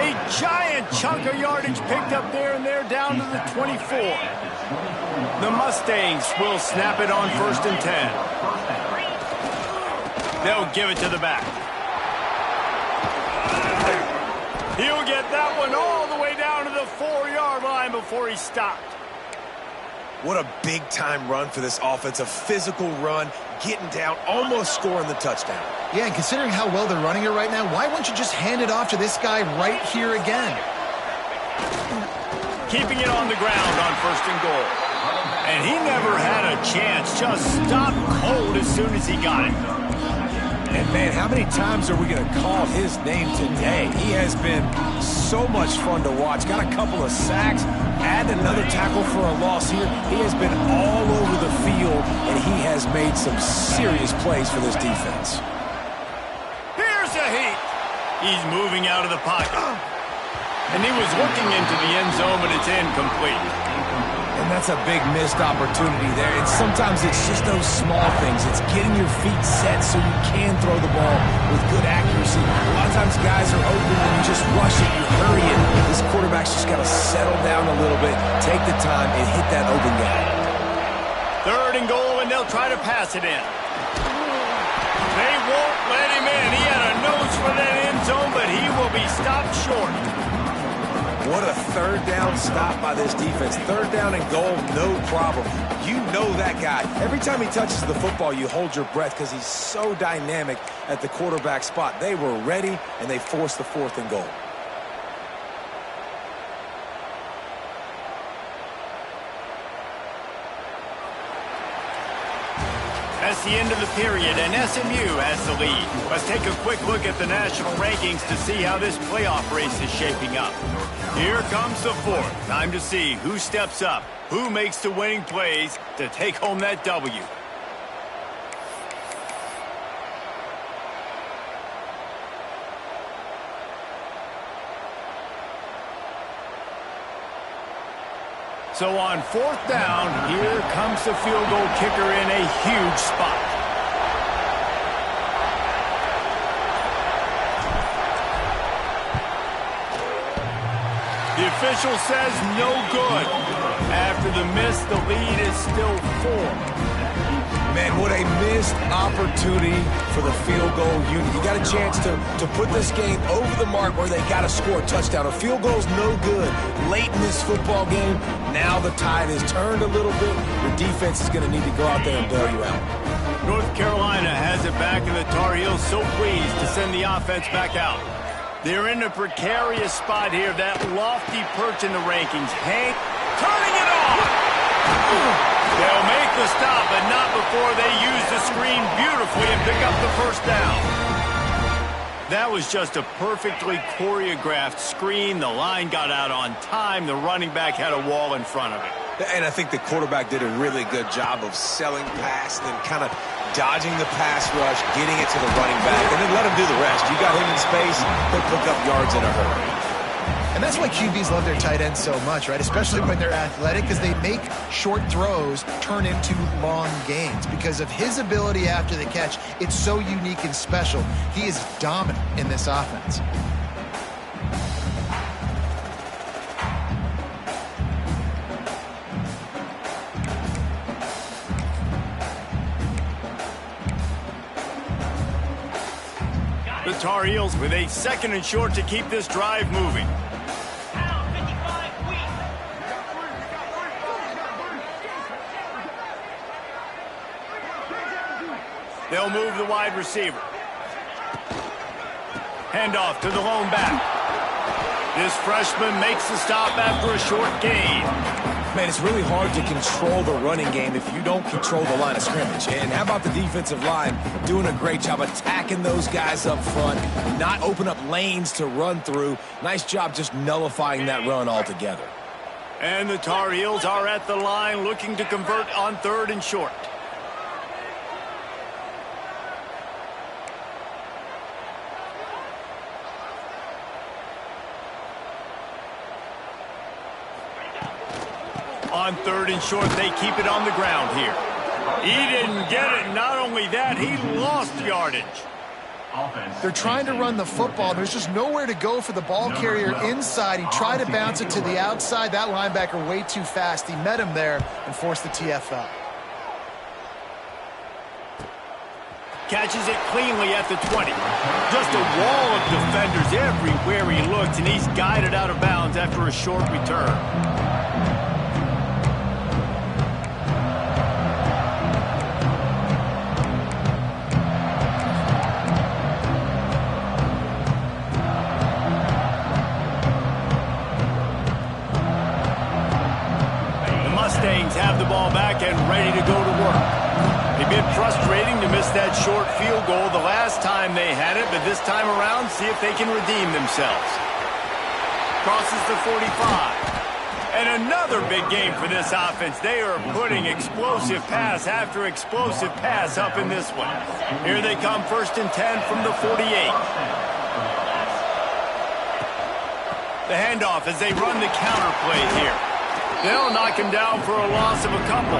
A giant chunk of yardage picked up there, and they're down to the 24. The Mustangs will snap it on 1st and 10. They'll give it to the back. He'll get that one all the way down to the 4-yard line before he stopped. What a big-time run for this offense. A physical run, getting down, almost scoring the touchdown. Yeah, and considering how well they're running it right now, why wouldn't you just hand it off to this guy right here again? Keeping it on the ground on 1st and goal. And he never had a chance. Just stopped cold as soon as he got it. And, man, how many times are we going to call his name today? He has been so much fun to watch. Got a couple of sacks, add another tackle for a loss here. He has been all over the field, and he has made some serious plays for this defense. Here's a heat. He's moving out of the pocket. And he was looking into the end zone, but it's incomplete. And that's a big missed opportunity there. Sometimes it's just those small things. It's getting your feet set so you can throw the ball with good accuracy. A lot of times guys are open and you just rush it, you hurry it. This quarterback's just got to settle down a little bit, take the time, and hit that open guy. 3rd and goal, and they'll try to pass it in. They won't let him in. He had a nose for that end zone, but he will be stopped short. What a 3rd down stop by this defense. 3rd down and goal, no problem. You know that guy. Every time he touches the football, you hold your breath because he's so dynamic at the quarterback spot. They were ready, and they forced the 4th and goal. That's the end of the period, and SMU has the lead. Let's take a quick look at the national rankings to see how this playoff race is shaping up. Here comes the 4th. Time to see who steps up, who makes the winning plays to take home that W. So on 4th down, here comes the field goal kicker in a huge spot. The official says no good. After the miss, the lead is still 4. Man, what a missed opportunity for the field goal unit. You got a chance to put this game over the mark where they got to score a touchdown. A field goal's no good. Late in this football game, now the tide has turned a little bit. Your defense is going to need to go out there and bail you out. North Carolina has it back, and the Tar Heels so pleased to send the offense back out. They're in a precarious spot here. That lofty perch in the rankings. Hank turning it on. They'll make the stop, but not before they use the screen beautifully and pick up the 1st down. That was just a perfectly choreographed screen. The line got out on time. The running back had a wall in front of it. And I think the quarterback did a really good job of selling past and kind of dodging the pass rush, getting it to the running back, and then let him do the rest. You got him in space, he'll pick up yards in a hurry. And that's why QBs love their tight ends so much, right? Especially when they're athletic, because they make short throws turn into long gains. Because of his ability after the catch, it's so unique and special. He is dominant in this offense. The Tar Heels with a 2nd and short to keep this drive moving. They'll move the wide receiver. Handoff to the lone back. This freshman makes the stop after a short gain. Man, it's really hard to control the running game if you don't control the line of scrimmage. And how about the defensive line doing a great job attacking those guys up front, not open up lanes to run through. Nice job just nullifying that run altogether. And the Tar Heels are at the line looking to convert on 3rd and short. On 3rd and short, they keep it on the ground here. He didn't get it. Not only that, he lost yardage. They're trying to run the football. There's just nowhere to go for the ball carrier inside. He tried to bounce it to the outside. That linebacker way too fast. He met him there and forced the TFL. Catches it cleanly at the 20. Just a wall of defenders everywhere he looks, and he's guided out of bounds after a short return. Have the ball back and ready to go to work. A bit frustrating to miss that short field goal the last time they had it, but this time around, see if they can redeem themselves. Crosses the 45. And another big game for this offense. They are putting explosive pass after explosive pass up in this one. Here they come, 1st and 10 from the 48. The handoff as they run the counter play here. They'll knock him down for a loss of a couple.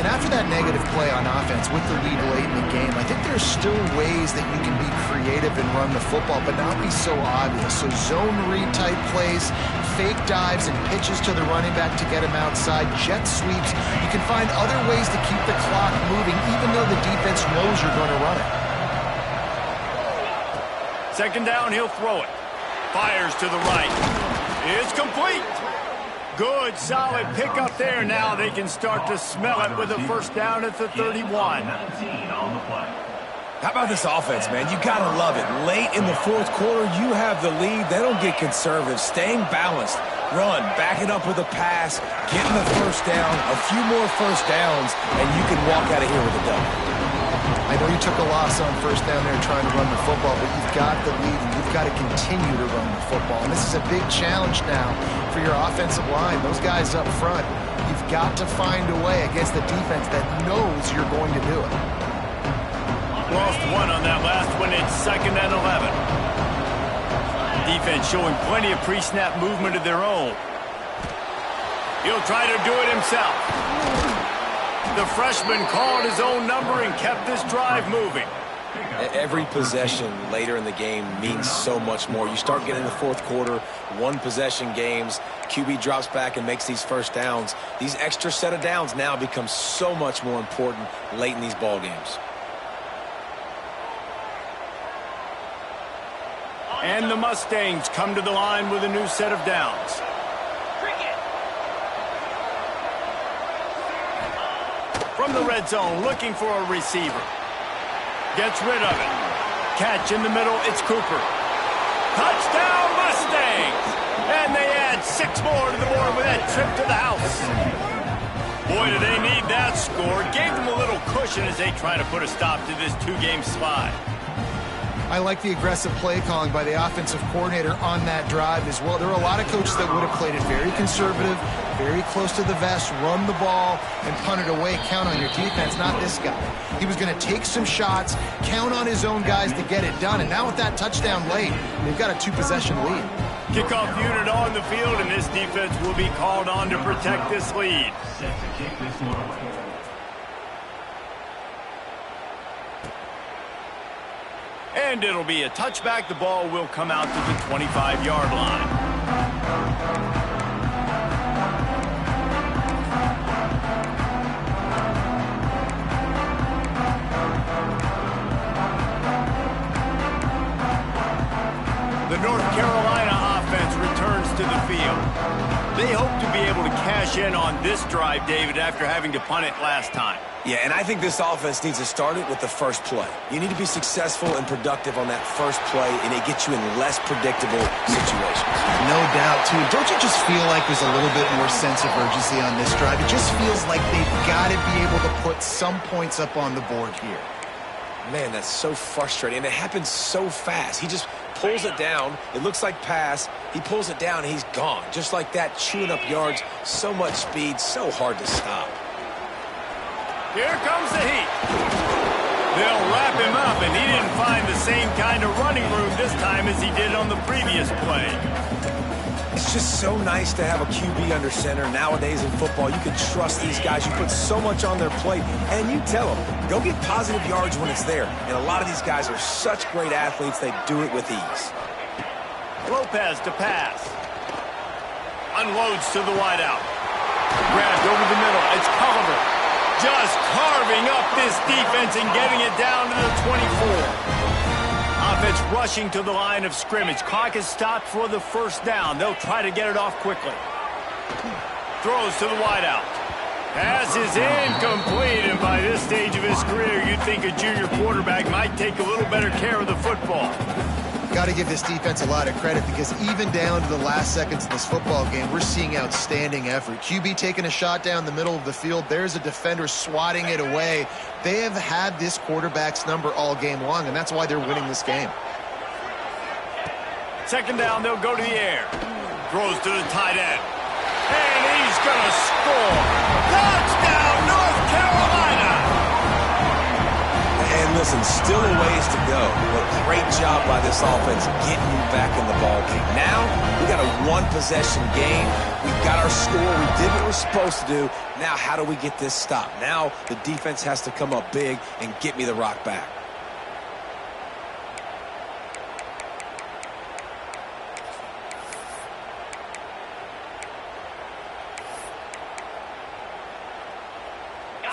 And after that negative play on offense with the lead late in the game, I think there's still ways that you can be creative and run the football, but not be so obvious. So zone read type plays, fake dives and pitches to the running back to get him outside, jet sweeps. You can find other ways to keep the clock moving, even though the defense knows you're going to run it. 2nd down, he'll throw it. Fires to the right. It's complete. Good, solid pickup there. Now they can start to smell it with a 1st down at the 31. How about this offense, man? You got to love it. Late in the 4th quarter, you have the lead. They don't get conservative. Staying balanced. Run, back it up with a pass, getting the 1st down, a few more 1st downs, and you can walk out of here with a W. I know you took a loss on 1st down there trying to run the football, but you've got the lead and you've got to continue to run the football. And this is a big challenge now for your offensive line. Those guys up front, you've got to find a way against the defense that knows you're going to do it. Lost one on that last one. It's 2nd and 11. Defense showing plenty of pre-snap movement of their own. He'll try to do it himself. The freshman called his own number and kept this drive moving. Every possession later in the game means so much more. You start getting in the 4th quarter, 1-possession games, QB drops back and makes these 1st downs. These extra set of downs now become so much more important late in these ball games. And the Mustangs come to the line with a new set of downs. From the red zone, looking for a receiver. Gets rid of it. Catch in the middle, it's Cooper. Touchdown, Mustangs! And they add 6 more to the board with that trip to the house. Boy, do they need that score. Gave them a little cushion as they try to put a stop to this 2-game slide. I like the aggressive play calling by the offensive coordinator on that drive as well. There are a lot of coaches that would have played it very conservative, very close to the vest, run the ball, and punt it away. Count on your defense, not this guy. He was going to take some shots, count on his own guys to get it done. And now with that touchdown late, they've got a 2-possession lead. Kickoff unit on the field, and this defense will be called on to protect this lead. Set to kick this one away. And it'll be a touchback. The ball will come out to the 25-yard line. The North Carolina offense returns to the field. They hope to be able to cash in on this drive, David, after having to punt it last time. Yeah, and I think this offense needs to start it with the first play. You need to be successful and productive on that first play, and it gets you in less predictable situations. No doubt, too. Don't you just feel like there's a little bit more sense of urgency on this drive? It just feels like they've got to be able to put some points up on the board here. Man, that's so frustrating, and it happens so fast. He just pulls it down. It looks like pass. He pulls it down, and he's gone. Just like that, chewing up yards. So much speed, so hard to stop. Here comes the heat. They'll wrap him up, and he didn't find the same kind of running room this time as he did on the previous play. It's just so nice to have a QB under center. Nowadays in football, you can trust these guys. You put so much on their plate, and you tell them, go get positive yards when it's there. And a lot of these guys are such great athletes, they do it with ease. Lopez to pass. Unloads to the wideout. Grabbed over the middle. It's Culliver. Just carving up this defense and getting it down to the 24. Offense rushing to the line of scrimmage. Clock is stopped for the first down. They'll try to get it off quickly. Throws to the wideout. Pass is incomplete, and by this stage of his career, you'd think a junior quarterback might take a little better care of the football. Got to give this defense a lot of credit because even down to the last seconds of this football game, we're seeing outstanding effort. QB taking a shot down the middle of the field. There's a defender swatting it away. They have had this quarterback's number all game long, and that's why they're winning this game. Second down, they'll go to the air. Throws to the tight end. And he's going to score. Touchdown, North Carolina! And listen, still a ways to go, but great job by this offense getting you back in the ball game. Now, we got a one-possession game. We've got our score. We did what we're supposed to do. Now, how do we get this stopped? Now, the defense has to come up big and get me the rock back.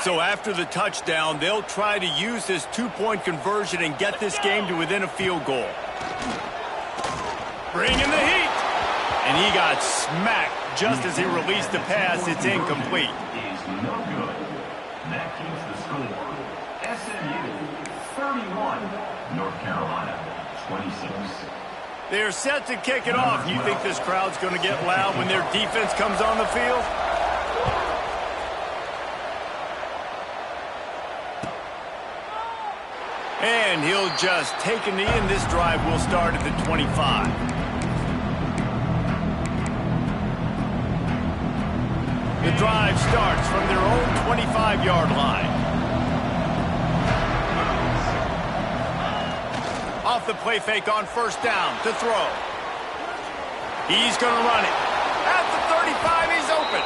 So after the touchdown, they'll try to use this two-point conversion and get this game to within a field goal. Bring in the heat. And he got smacked just as he released the pass. It's incomplete. Is no good. That keeps the score. SMU 31, North Carolina 26. They're set to kick it off. You think this crowd's going to get loud when their defense comes on the field? And he'll just take a knee, and this drive will start at the 25. The drive starts from their own 25-yard line. Off the play fake on first down to throw. He's going to run it. At the 35, he's open.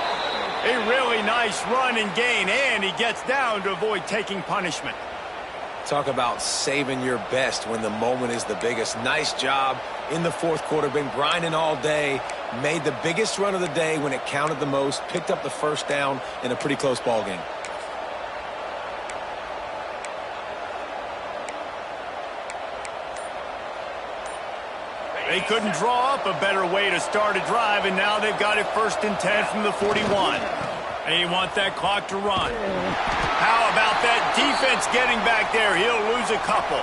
A really nice run and gain, and he gets down to avoid taking punishment. Talk about saving your best when the moment is the biggest. Nice job in the fourth quarter. Been grinding all day. Made the biggest run of the day when it counted the most. Picked up the first down in a pretty close ball game. They couldn't draw up a better way to start a drive, and now they've got it 1st and 10 from the 41. They want that clock to run. How about that defense getting back there? He'll lose a couple.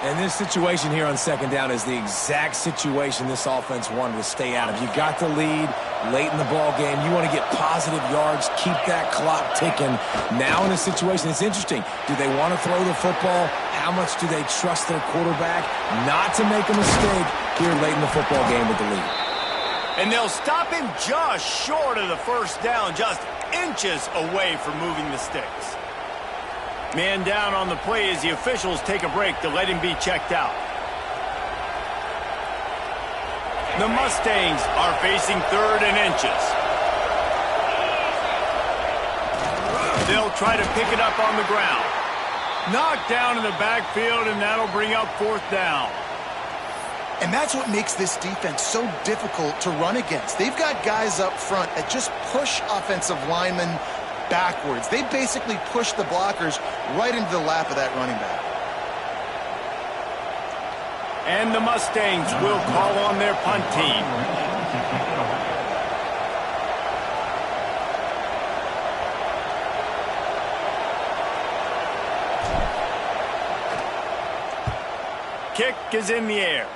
And this situation here on second down is the exact situation this offense wanted to stay out of. You got the lead late in the ball game. You want to get positive yards, keep that clock ticking. Now in this situation, it's interesting. Do they want to throw the football? How much do they trust their quarterback not to make a mistake here late in the football game with the lead? And they'll stop him just short of the first down, just inches away from moving the sticks. Man down on the play as the officials take a break to let him be checked out. The Mustangs are facing 3rd and inches. They'll try to pick it up on the ground. Knocked down in the backfield, and that'll bring up 4th down. And that's what makes this defense so difficult to run against. They've got guys up front that just push offensive linemen backwards. They basically push the blockers right into the lap of that running back. And the Mustangs will call on their punt team. Kick is in the air.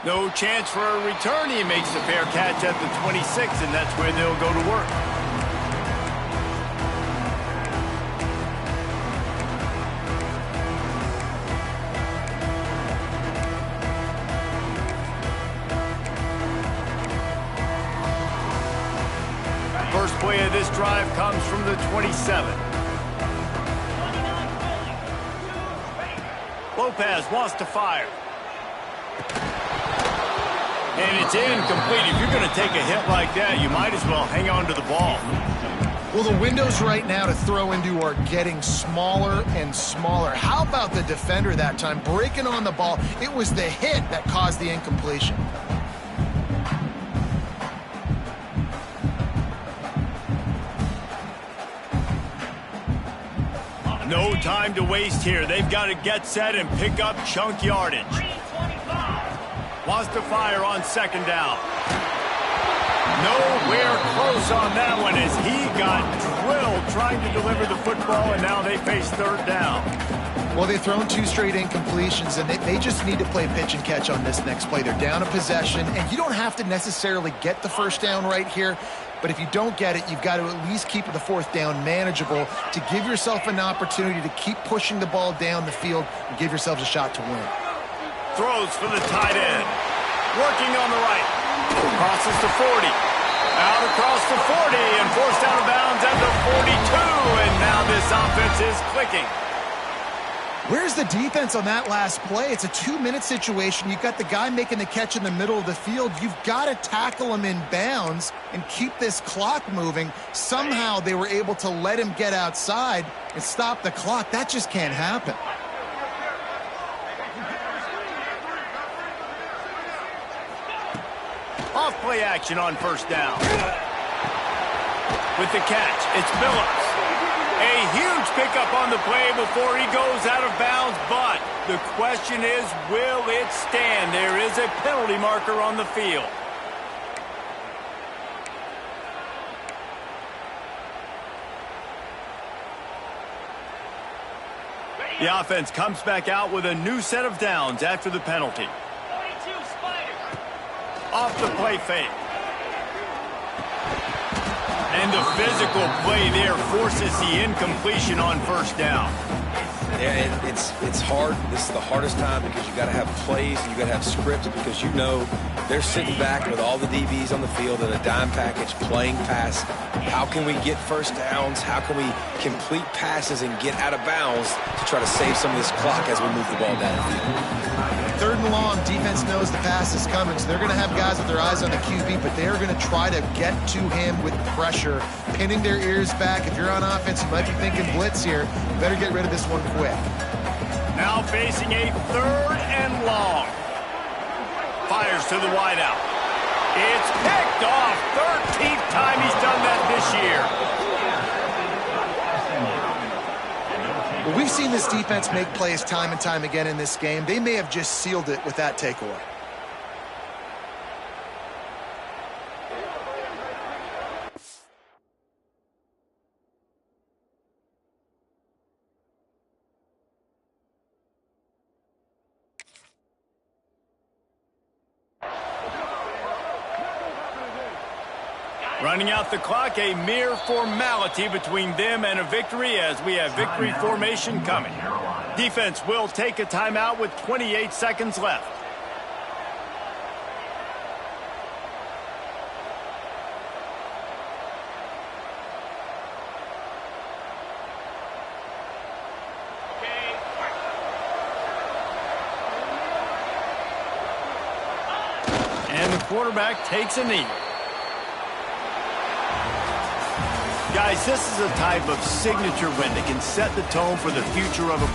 No chance for a return. He makes a fair catch at the 26, and that's where they'll go to work. First play of this drive comes from the 27. Lopez wants to fire. And it's incomplete. If you're going to take a hit like that, you might as well hang on to the ball. Well, the windows right now to throw into are getting smaller and smaller. How about the defender that time breaking on the ball? It was the hit that caused the incompletion. No time to waste here. They've got to get set and pick up chunk yardage. Wants to fire on 2nd down. Nowhere close on that one as he got drilled trying to deliver the football, and now they face 3rd down. Well, they've thrown 2 straight incompletions, and they just need to play pitch and catch on this next play. They're down a possession, and you don't have to necessarily get the 1st down right here, but if you don't get it, you've got to at least keep the 4th down manageable to give yourself an opportunity to keep pushing the ball down the field and give yourselves a shot to win. Throws for the tight end. Working on the right. Crosses to 40. Out across the 40 and forced out of bounds at the 42. And now this offense is clicking. Where's the defense on that last play? It's a 2-minute situation. You've got the guy making the catch in the middle of the field. You've got to tackle him in bounds and keep this clock moving. Somehow they were able to let him get outside and stop the clock. That just can't happen. Off play action on 1st down. With the catch, it's Phillips. A huge pickup on the play before he goes out of bounds, but the question is, will it stand? There is a penalty marker on the field. The offense comes back out with a new set of downs after the penalty. Off the play fake. And the physical play there forces the incompletion on 1st down. Yeah, it's hard. This is the hardest time because you got to have plays and you got to have scripts because you know they're sitting back with all the DBs on the field in a dime package playing pass. How can we get 1st downs? How can we complete passes and get out of bounds to try to save some of this clock as we move the ball down the field? 3rd and long, defense knows the pass is coming, so they're going to have guys with their eyes on the QB, but they're going to try to get to him with pressure, pinning their ears back. If you're on offense, you might be thinking blitz here. You better get rid of this one quick. Now facing a 3rd and long. Fires to the wideout. It's picked off. 13th time he's done that this year. Well, we've seen this defense make plays time and time again in this game. They may have just sealed it with that takeaway. Running out the clock, a mere formality between them and a victory as we have victory formation coming. Defense will take a timeout with 28 seconds left. And the quarterback takes a knee. Guys, this is a type of signature win that can set the tone for the future of a program.